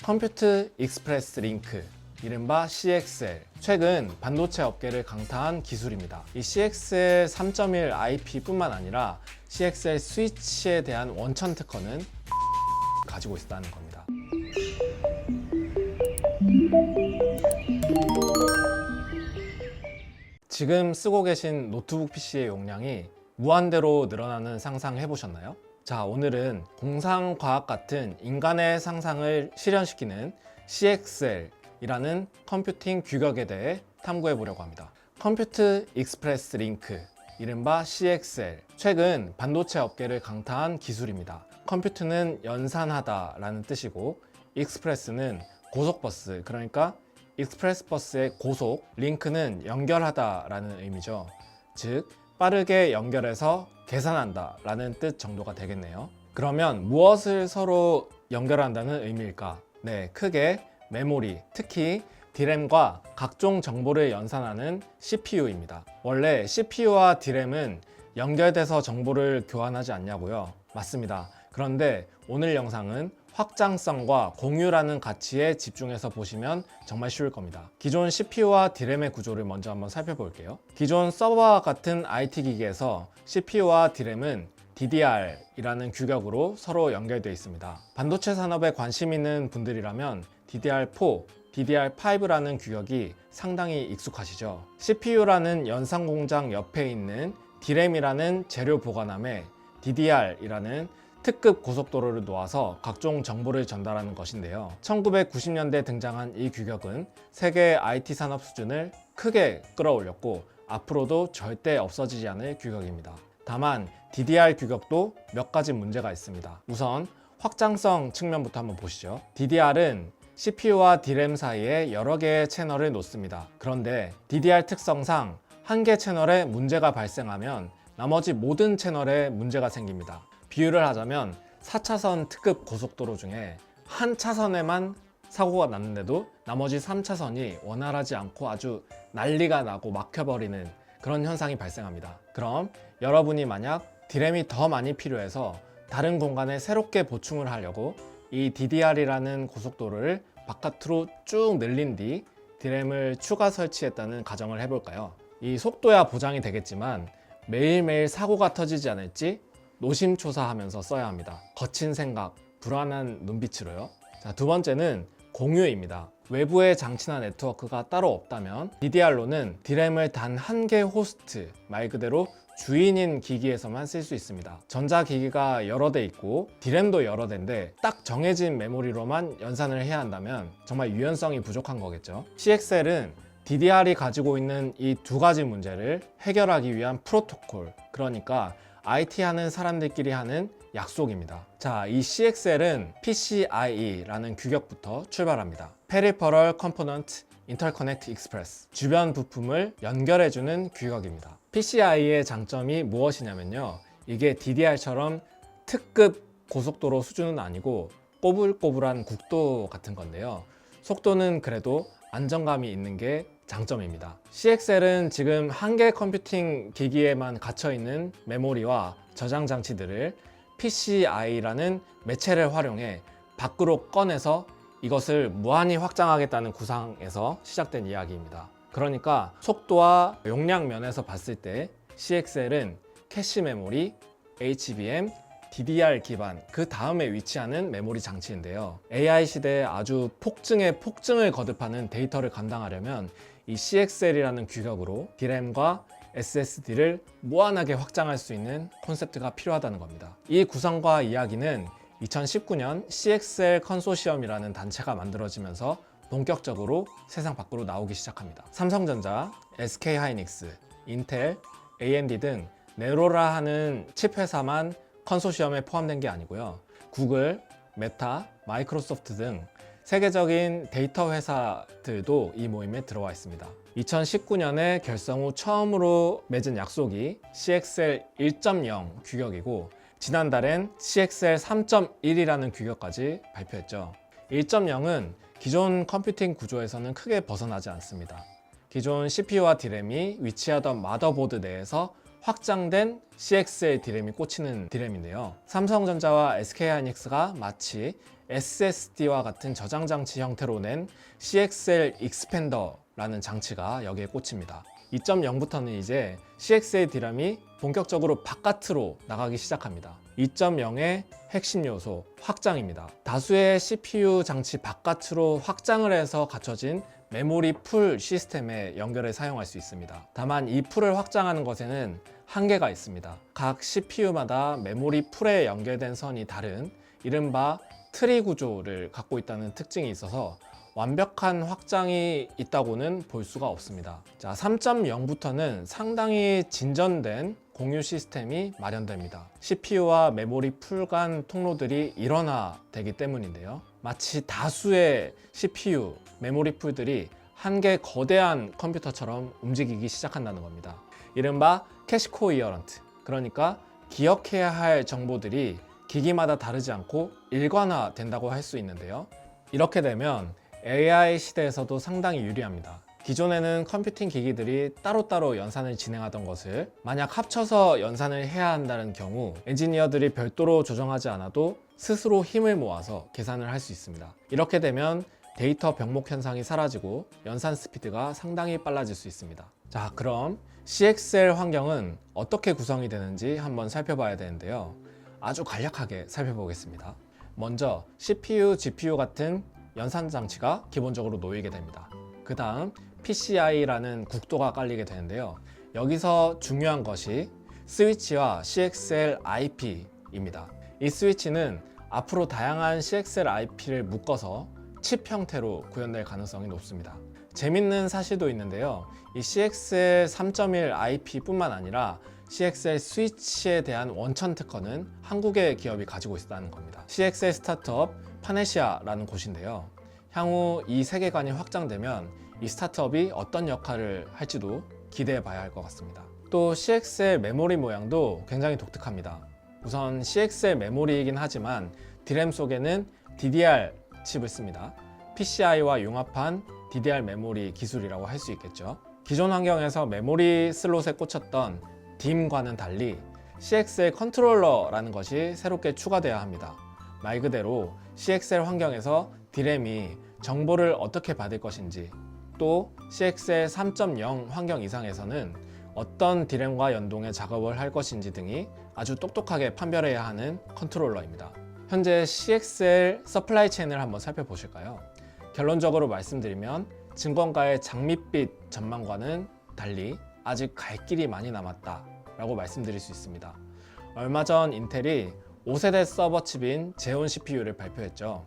컴퓨트 익스프레스 링크, 이른바 CXL. 최근 반도체 업계를 강타한 기술입니다. 이 CXL 3.1 IP뿐만 아니라 CXL 스위치에 대한 원천 특허는 가지고 있다는 겁니다. 지금 쓰고 계신 노트북 PC의 용량이 무한대로 늘어나는 상상 해보셨나요? 자, 오늘은 공상과학 같은 인간의 상상을 실현시키는 CXL이라는 컴퓨팅 규격에 대해 탐구해 보려고 합니다. 컴퓨트 익스프레스 링크, 이른바 CXL. 최근 반도체 업계를 강타한 기술입니다. 컴퓨트는 연산하다 라는 뜻이고, 익스프레스는 고속버스, 그러니까 익스프레스 버스의 고속, 링크는 연결하다 라는 의미죠. 즉, 빠르게 연결해서 계산한다 라는 뜻 정도가 되겠네요. 그러면 무엇을 서로 연결한다는 의미일까? 네, 크게 메모리, 특히 D램과 각종 정보를 연산하는 CPU입니다. 원래 CPU와 D램은 연결돼서 정보를 교환하지 않냐고요? 맞습니다. 그런데 오늘 영상은 확장성과 공유라는 가치에 집중해서 보시면 정말 쉬울 겁니다. 기존 CPU와 D램의 구조를 먼저 한번 살펴볼게요. 기존 서버와 같은 IT 기기에서 CPU와 D램은 DDR이라는 규격으로 서로 연결되어 있습니다. 반도체 산업에 관심 있는 분들이라면 DDR4, DDR5라는 규격이 상당히 익숙하시죠. CPU라는 연산 공장 옆에 있는 D램이라는 재료 보관함에 DDR이라는 특급 고속도로를 놓아서 각종 정보를 전달하는 것인데요. 1990년대 등장한 이 규격은 세계 IT 산업 수준을 크게 끌어올렸고 앞으로도 절대 없어지지 않을 규격입니다. 다만 DDR 규격도 몇 가지 문제가 있습니다. 우선 확장성 측면부터 한번 보시죠. DDR은 CPU와 D램 사이에 여러 개의 채널을 놓습니다. 그런데 DDR 특성상 한 개 채널에 문제가 발생하면 나머지 모든 채널에 문제가 생깁니다. 비유를 하자면 4차선 특급 고속도로 중에 한 차선에만 사고가 났는데도 나머지 3차선이 원활하지 않고 아주 난리가 나고 막혀버리는 그런 현상이 발생합니다. 그럼 여러분이 만약 D램이 더 많이 필요해서 다른 공간에 새롭게 보충을 하려고 이 DDR이라는 고속도로를 바깥으로 쭉 늘린 뒤 D램을 추가 설치했다는 가정을 해볼까요? 이 속도야 보장이 되겠지만 매일매일 사고가 터지지 않을지 노심초사하면서 써야 합니다. 거친 생각, 불안한 눈빛으로요. 자, 두 번째는 공유입니다. 외부의 장치나 네트워크가 따로 없다면 DDR로는 D램을 단 한 개 호스트, 말 그대로 주인인 기기에서만 쓸 수 있습니다. 전자기기가 여러 대 있고 D램도 여러 대인데 딱 정해진 메모리로만 연산을 해야 한다면 정말 유연성이 부족한 거겠죠. CXL은 DDR이 가지고 있는 이 두 가지 문제를 해결하기 위한 프로토콜, 그러니까 IT 하는 사람들끼리 하는 약속입니다. 자, 이 CXL은 PCIe라는 규격부터 출발합니다. Peripheral Component Interconnect Express, 주변 부품을 연결해주는 규격입니다. PCIe의 장점이 무엇이냐면요, 이게 DDR처럼 특급 고속도로 수준은 아니고 꼬불꼬불한 국도 같은 건데요, 속도는 그래도 안정감이 있는 게 장점입니다. CXL은 지금 한 개 컴퓨팅 기기에만 갇혀있는 메모리와 저장 장치들을 PCI라는 매체를 활용해 밖으로 꺼내서 이것을 무한히 확장하겠다는 구상에서 시작된 이야기입니다. 그러니까 속도와 용량 면에서 봤을 때 CXL은 캐시 메모리, HBM, DDR 기반, 그 다음에 위치하는 메모리 장치인데요. AI 시대에 아주 폭증에 폭증을 거듭하는 데이터를 감당하려면 이 CXL이라는 규격으로 D램과 SSD를 무한하게 확장할 수 있는 콘셉트가 필요하다는 겁니다. 이 구성과 이야기는 2019년 CXL 컨소시엄이라는 단체가 만들어지면서 본격적으로 세상 밖으로 나오기 시작합니다. 삼성전자, SK하이닉스, 인텔, AMD 등 네로라 하는 칩 회사만 컨소시엄에 포함된 게 아니고요. 구글, 메타, 마이크로소프트 등 세계적인 데이터 회사들도 이 모임에 들어와 있습니다. 2019년에 결성 후 처음으로 맺은 약속이 CXL 1.0 규격이고 지난달엔 CXL 3.1이라는 규격까지 발표했죠. 1.0은 기존 컴퓨팅 구조에서는 크게 벗어나지 않습니다. 기존 CPU와 D램이 위치하던 마더보드 내에서 확장된 CXL D램이 꽂히는 D램인데요. 삼성전자와 SK하이닉스가 마치 SSD와 같은 저장 장치 형태로 낸 CXL 익스펜더라는 장치가 여기에 꽂힙니다. 2.0부터는 이제 CXL D램이 본격적으로 바깥으로 나가기 시작합니다. 2.0의 핵심 요소, 확장입니다. 다수의 CPU 장치 바깥으로 확장을 해서 갖춰진 메모리 풀 시스템에 연결해 사용할 수 있습니다. 다만 이 풀을 확장하는 것에는 한계가 있습니다. 각 CPU마다 메모리 풀에 연결된 선이 다른 이른바 트리 구조를 갖고 있다는 특징이 있어서 완벽한 확장이 있다고는 볼 수가 없습니다. 자, 3.0부터는 상당히 진전된 공유 시스템이 마련됩니다. CPU와 메모리 풀 간 통로들이 일원화되기 때문인데요. 마치 다수의 CPU, 메모리 풀들이 한 개 거대한 컴퓨터처럼 움직이기 시작한다는 겁니다. 이른바 캐시 코이어런트, 그러니까 기억해야 할 정보들이 기기마다 다르지 않고 일관화 된다고 할 수 있는데요. 이렇게 되면 AI 시대에서도 상당히 유리합니다. 기존에는 컴퓨팅 기기들이 따로따로 연산을 진행하던 것을 만약 합쳐서 연산을 해야 한다는 경우 엔지니어들이 별도로 조정하지 않아도 스스로 힘을 모아서 계산을 할 수 있습니다. 이렇게 되면 데이터 병목 현상이 사라지고 연산 스피드가 상당히 빨라질 수 있습니다. 자, 그럼 CXL 환경은 어떻게 구성이 되는지 한번 살펴봐야 되는데요. 아주 간략하게 살펴보겠습니다. 먼저 CPU, GPU 같은 연산 장치가 기본적으로 놓이게 됩니다. 그 다음 PCI라는 국도가 깔리게 되는데요. 여기서 중요한 것이 스위치와 CXL IP입니다. 이 스위치는 앞으로 다양한 CXL IP를 묶어서 칩 형태로 구현될 가능성이 높습니다. 재밌는 사실도 있는데요. 이 CXL 3.1 IP 뿐만 아니라 CXL 스위치에 대한 원천 특허는 한국의 기업이 가지고 있다는 겁니다. CXL 스타트업 파네시아라는 곳인데요. 향후 이 세계관이 확장되면 이 스타트업이 어떤 역할을 할지도 기대해 봐야 할 것 같습니다. 또 CXL 메모리 모양도 굉장히 독특합니다. 우선 CXL 메모리이긴 하지만 D램 속에는 DDR 칩을 씁니다. PCI와 융합한 DDR 메모리 기술이라고 할 수 있겠죠. 기존 환경에서 메모리 슬롯에 꽂혔던 DIMM과는 달리 CXL 컨트롤러라는 것이 새롭게 추가되어야 합니다. 말 그대로 CXL 환경에서 D램이 정보를 어떻게 받을 것인지, 또 CXL 3.0 환경 이상에서는 어떤 D램과 연동해 작업을 할 것인지 등이 아주 똑똑하게 판별해야 하는 컨트롤러입니다. 현재 CXL 서플라이 체인을 한번 살펴보실까요? 결론적으로 말씀드리면 증권가의 장밋빛 전망과는 달리 아직 갈 길이 많이 남았다 라고 말씀드릴 수 있습니다. 얼마 전 인텔이 5세대 서버 칩인 제온 CPU를 발표했죠.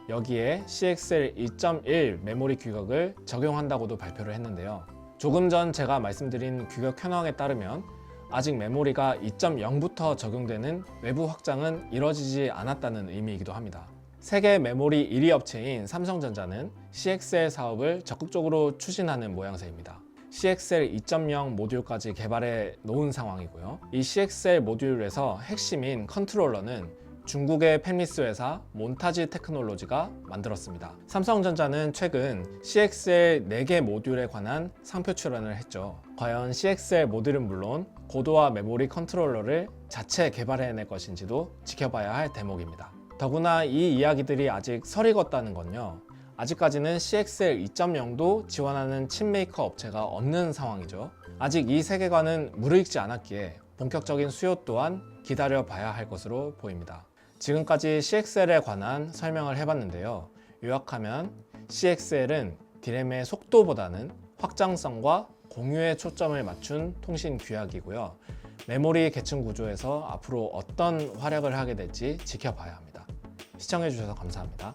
여기에 CXL 2.1 메모리 규격을 적용한다고도 발표를 했는데요. 조금 전 제가 말씀드린 규격 현황에 따르면 아직 메모리가 2.0부터 적용되는 외부 확장은 이뤄지지 않았다는 의미이기도 합니다. 세계 메모리 1위 업체인 삼성전자는 CXL 사업을 적극적으로 추진하는 모양새입니다. CXL 2.0 모듈까지 개발해 놓은 상황이고요. 이 CXL 모듈에서 핵심인 컨트롤러는 중국의 팹리스 회사 몬타지 테크놀로지가 만들었습니다. 삼성전자는 최근 CXL 4개 모듈에 관한 상표 출원을 했죠. 과연 CXL 모듈은 물론 고도화 메모리 컨트롤러를 자체 개발해낼 것인지도 지켜봐야 할 대목입니다. 더구나 이 이야기들이 아직 설익었다는 건요. 아직까지는 CXL 2.0도 지원하는 칩메이커 업체가 없는 상황이죠. 아직 이 세계관은 무르익지 않았기에 본격적인 수요 또한 기다려봐야 할 것으로 보입니다. 지금까지 CXL에 관한 설명을 해봤는데요. 요약하면 CXL은 D램의 속도보다는 확장성과 공유에 초점을 맞춘 통신 규약이고요. 메모리 계층 구조에서 앞으로 어떤 활약을 하게 될지 지켜봐야 합니다. 시청해주셔서 감사합니다.